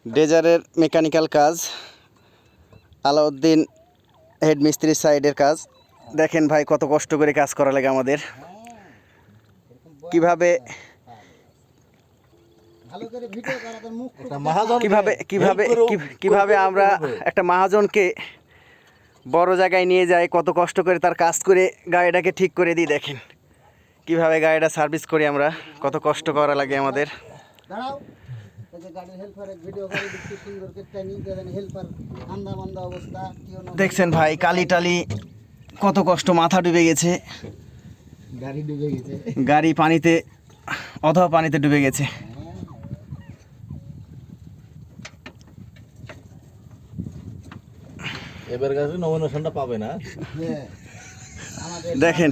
ডেজারের mechanical কাজ, Alauddin head মিস্ত্রির সাইডের কাজ। দেখেন ভাই কত কষ্ট করে কাজ করা লাগে আমাদের, কিভাবে কিভাবে কিভাবে কিভাবে আমরা একটা মহাজনকে বড় জায়গায় নিয়ে যাই, কত কষ্ট করে তার কাজ করে গাড়িটাকে ঠিক করে দিই। দেখেন কিভাবে গাড়িটা সার্ভিস করি আমরা, কত কষ্ট করা লাগে আমাদের। দেখছেন ভাই কালি টালি কত কষ্ট, মাথা ডুবে গেছে, গাড়ি পানিতে অথবা পানিতে ডুবে গেছে। এবার কাছে নমিনেশনটা পাবে না। দেখেন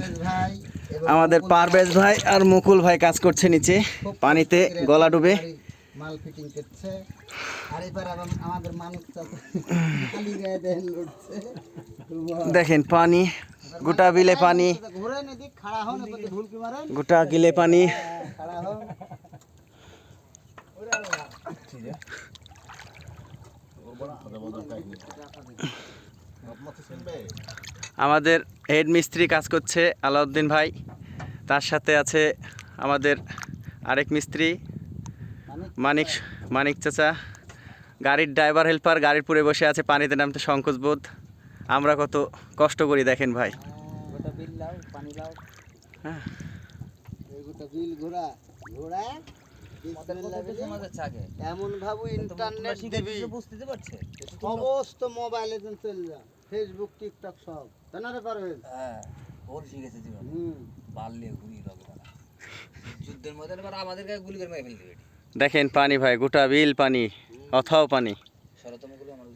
আমাদের পারভেজ ভাই আর মুকুল ভাই কাজ করছে নিচে, পানিতে গলা ডুবে। মাল ফিটিং করছে আর এবার আমাদের মানুষ দেখেন পানি গোটা বিলে পানি, গোটা গিলে পানি। আমাদের হেড মিস্ত্রি কাজ করছে আলাউদ্দিন ভাই, তার সাথে আছে আমাদের আরেক মিস্ত্রি মানিক চাচা, গাড়ির ড্রাইভার হেল্পার গাড়ির পুরে বসে আছে, পানিতে নামতে সংকোচ বোধ। আমরা কত কষ্ট করি দেখেন ভাই। এমন ভাবো ইন্টারনেট দিবি সমস্ত মোবাইলে চলে যা, ফেসবুক টিকটক সব জানারে পারবেন। হ্যাঁ ওর শিখেছে জীবন বাড়লে ঘুরি লগে বাড়া যুদ্ধের মধ্যে এবার আমাদের গায়ে গুলি করে মেরে ফেলতে বেটি। দেখেন পানি ভাই, গোটা বিল পানি, অথাও পানি। শরতমগুলো আমার